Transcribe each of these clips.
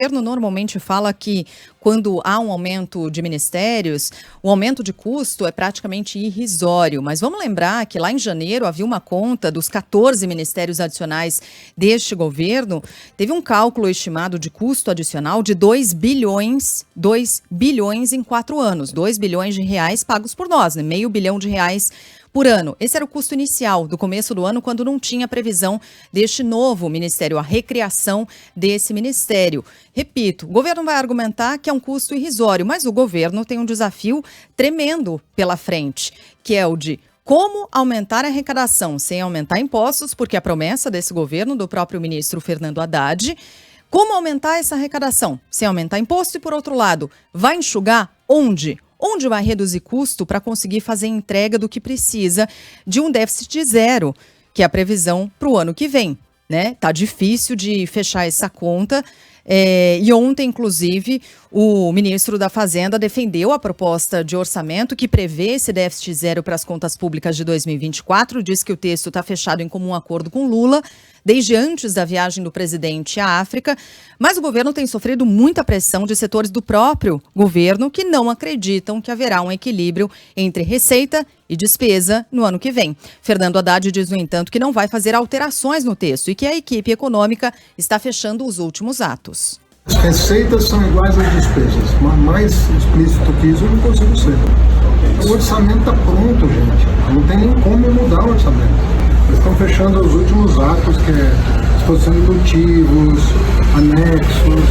O governo normalmente fala que quando há um aumento de ministérios, o aumento de custo é praticamente irrisório. Mas vamos lembrar que lá em janeiro havia uma conta dos 14 ministérios adicionais deste governo. Teve um cálculo estimado de custo adicional de 2 bilhões em 4 anos. 2 bilhões de reais pagos por nós, né? R$500 bilhão por ano. Esse era o custo inicial do começo do ano, quando não tinha previsão deste novo ministério, a recriação desse ministério. Repito, o governo vai argumentar que é um custo irrisório, mas o governo tem um desafio tremendo pela frente, que é o de como aumentar a arrecadação sem aumentar impostos, porque a promessa desse governo, do próprio ministro Fernando Haddad, como aumentar essa arrecadação sem aumentar imposto e, por outro lado, vai enxugar onde? Onde vai reduzir custo para conseguir fazer entrega do que precisa de um déficit zero, que é a previsão para o ano que vem, né? Tá difícil de fechar essa conta. E ontem, inclusive, o ministro da Fazenda defendeu a proposta de orçamento que prevê esse déficit zero para as contas públicas de 2024. Diz que o texto está fechado em comum acordo com Lula, desde antes da viagem do presidente à África. Mas o governo tem sofrido muita pressão de setores do próprio governo que não acreditam que haverá um equilíbrio entre receita e despesa no ano que vem. Fernando Haddad diz, no entanto, que não vai fazer alterações no texto e que a equipe econômica está fechando os últimos atos. As receitas são iguais às despesas, mas mais explícito que isso eu não consigo ser. O orçamento está pronto, gente. Não tem nem como mudar o orçamento. Eles estão fechando os últimos atos, que é exposição de motivos, anexos,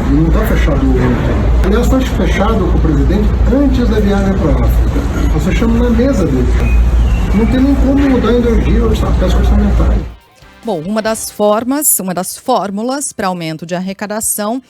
e não está fechado o outro. Aliás, foi fechado com o presidente antes da viagem para a África. Nós fechamos na mesa dele. Não tem nem como mudar a energia, a peça orçamentária. Bom, uma das fórmulas para aumento de arrecadação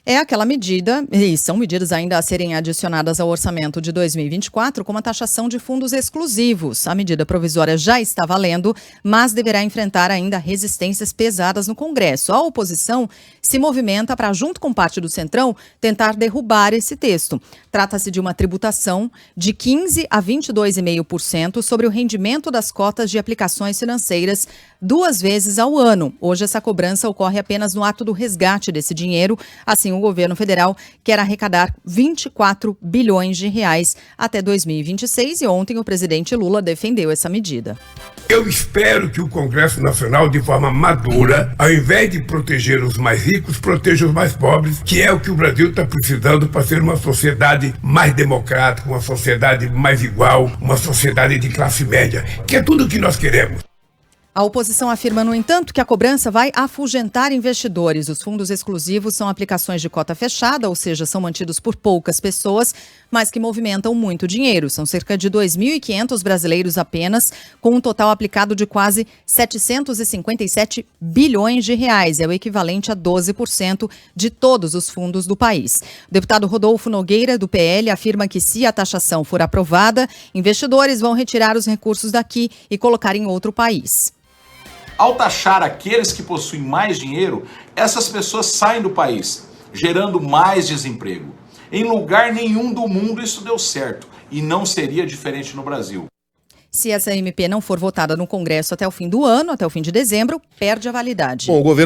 é aquela medida, e são medidas ainda a serem adicionadas ao orçamento de 2024, como a taxação de fundos exclusivos. A medida provisória já está valendo, mas deverá enfrentar ainda resistências pesadas no Congresso. A oposição se movimenta para, junto com parte do Centrão, tentar derrubar esse texto. Trata-se de uma tributação de 15% a 22,5% sobre o rendimento das cotas de aplicações financeiras 2 vezes ao ano. Hoje, essa cobrança ocorre apenas no ato do resgate desse dinheiro. Assim, o governo federal quer arrecadar 24 bilhões de reais até 2026 e ontem o presidente Lula defendeu essa medida. Eu espero que o Congresso Nacional, de forma madura, ao invés de proteger os mais ricos, proteja os mais pobres, que é o que o Brasil está precisando para ser uma sociedade mais democrática, uma sociedade mais igual, uma sociedade de classe média, que é tudo o que nós queremos. A oposição afirma, no entanto, que a cobrança vai afugentar investidores. Os fundos exclusivos são aplicações de cota fechada, ou seja, são mantidos por poucas pessoas, mas que movimentam muito dinheiro. São cerca de 2.500 brasileiros apenas, com um total aplicado de quase 757 bilhões de reais. É o equivalente a 12% de todos os fundos do país. O deputado Rodolfo Nogueira, do PL, afirma que se a taxação for aprovada, investidores vão retirar os recursos daqui e colocar em outro país. Ao taxar aqueles que possuem mais dinheiro, essas pessoas saem do país, gerando mais desemprego. Em lugar nenhum do mundo isso deu certo, e não seria diferente no Brasil. Se essa MP não for votada no Congresso até o fim do ano, até o fim de dezembro, perde a validade. Bom, o governo